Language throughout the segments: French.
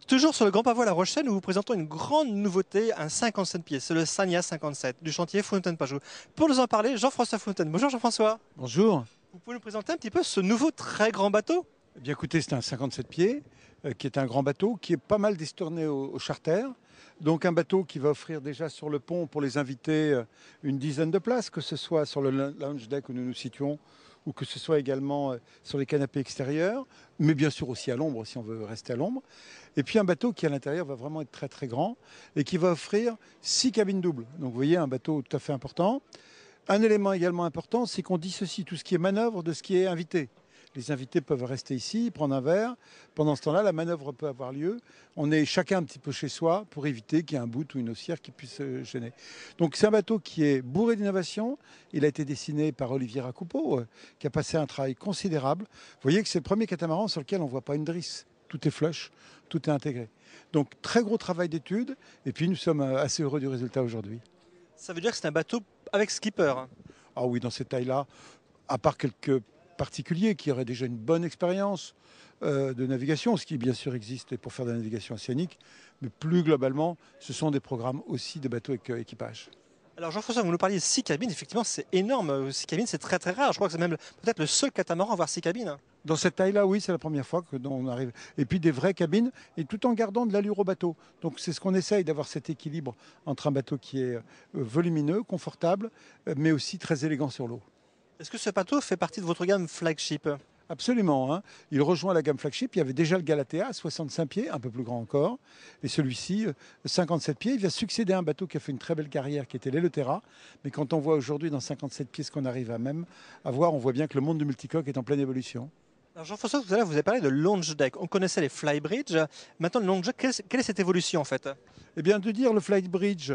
Toujours sur le Grand Pavois à La Rochelle, nous vous présentons une grande nouveauté, un 57 pieds. C'est le Sagna 57 du chantier Fontaine-Pajot. Pour nous en parler, Jean-François Fontaine. Bonjour Jean-François. Bonjour. Vous pouvez nous présenter un petit peu ce nouveau très grand bateau? Eh bien écoutez, c'est un 57 pieds qui est un grand bateau qui est pas mal destiné au charter. Donc un bateau qui va offrir déjà sur le pont pour les invités une dizaine de places, que ce soit sur le lounge deck où nous nous situons ou que ce soit également sur les canapés extérieurs, mais bien sûr aussi à l'ombre si on veut rester à l'ombre. Et puis un bateau qui à l'intérieur va vraiment être très très grand et qui va offrir 6 cabines doubles. Donc vous voyez, un bateau tout à fait important. Un élément également important, c'est qu'on dissocie tout ce qui est manœuvre de ce qui est invité. Les invités peuvent rester ici, prendre un verre. Pendant ce temps-là, la manœuvre peut avoir lieu. On est chacun un petit peu chez soi pour éviter qu'il y ait un bout ou une haussière qui puisse gêner. Donc c'est un bateau qui est bourré d'innovation. Il a été dessiné par Olivier Racoupeau, qui a passé un travail considérable. Vous voyez que c'est le premier catamaran sur lequel on ne voit pas une drisse. Tout est flush, tout est intégré. Donc très gros travail d'étude. Et puis nous sommes assez heureux du résultat aujourd'hui. Ça veut dire que c'est un bateau avec skipper. Ah oui, dans cette taille-là, à part quelques particuliers qui auraient déjà une bonne expérience de navigation, ce qui bien sûr existe pour faire de la navigation océanique, mais plus globalement, ce sont des programmes aussi de bateaux avec équipage. Alors Jean-François, vous nous parliez de 6 cabines, effectivement c'est énorme. 6 cabines c'est très très rare. Je crois que c'est même peut-être le seul catamaran à avoir 6 cabines. Dans cette taille-là, oui, c'est la première fois que on arrive. Et puis des vraies cabines, et tout en gardant de l'allure au bateau. Donc c'est ce qu'on essaye, d'avoir cet équilibre entre un bateau qui est volumineux, confortable, mais aussi très élégant sur l'eau. Est-ce que ce bateau fait partie de votre gamme flagship? Absolument, hein. Il rejoint la gamme flagship. Il y avait déjà le Galatea, 65 pieds, un peu plus grand encore. Et celui-ci, 57 pieds, il va succéder à un bateau qui a fait une très belle carrière, qui était l'Eleutera. Mais quand on voit aujourd'hui dans 57 pieds ce qu'on arrive à même à voir, on voit bien que le monde du multicoque est en pleine évolution. Alors Jean-François, tout à l'heure vous avez parlé de lounge deck. On connaissait les flybridge. Maintenant le lounge deck, quelle est cette évolution en fait? Eh bien, de dire le flight bridge,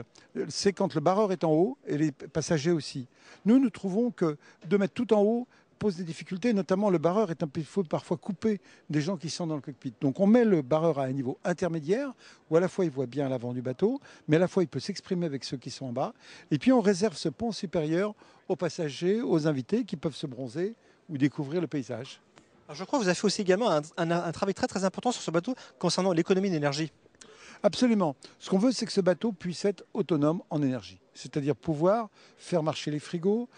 c'est quand le barreur est en haut et les passagers aussi. Nous trouvons que de mettre tout en haut pose des difficultés, notamment le barreur est un peu parfois coupé des gens qui sont dans le cockpit. Donc on met le barreur à un niveau intermédiaire, où à la fois il voit bien l'avant du bateau, mais à la fois il peut s'exprimer avec ceux qui sont en bas. Et puis on réserve ce pont supérieur aux passagers, aux invités qui peuvent se bronzer ou découvrir le paysage. Alors, je crois que vous avez fait aussi également un travail très très important sur ce bateau concernant l'économie d'énergie. Absolument. Ce qu'on veut, c'est que ce bateau puisse être autonome en énergie. C'est-à-dire pouvoir faire marcher les frigos,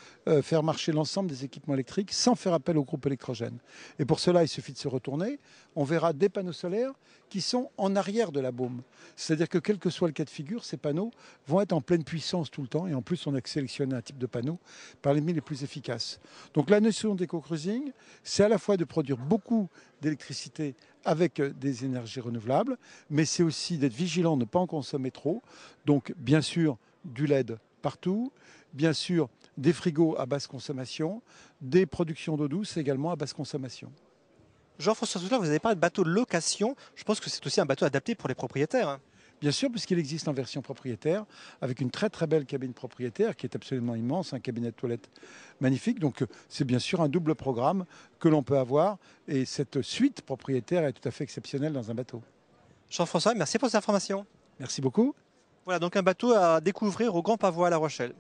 faire marcher l'ensemble des équipements électriques sans faire appel au groupe électrogène. Et pour cela, il suffit de se retourner. On verra des panneaux solaires qui sont en arrière de la baume. C'est-à-dire que quel que soit le cas de figure, ces panneaux vont être en pleine puissance tout le temps. Et en plus, on a sélectionné un type de panneau parmi les plus efficaces. Donc la notion d'éco-cruising, c'est à la fois de produire beaucoup d'électricité avec des énergies renouvelables, mais c'est aussi d'être vigilant, de ne pas en consommer trop. Donc bien sûr, du LED partout, bien sûr des frigos à basse consommation, des productions d'eau douce également à basse consommation. Jean-François, tout à l'heure vous avez parlé de bateau de location. Je pense que c'est aussi un bateau adapté pour les propriétaires. Bien sûr, puisqu'il existe en version propriétaire, avec une très très belle cabine propriétaire qui est absolument immense, un cabinet de toilette magnifique. Donc c'est bien sûr un double programme que l'on peut avoir. Et cette suite propriétaire est tout à fait exceptionnelle dans un bateau. Jean-François, merci pour ces informations. Merci beaucoup. Voilà donc un bateau à découvrir au Grand Pavois à La Rochelle.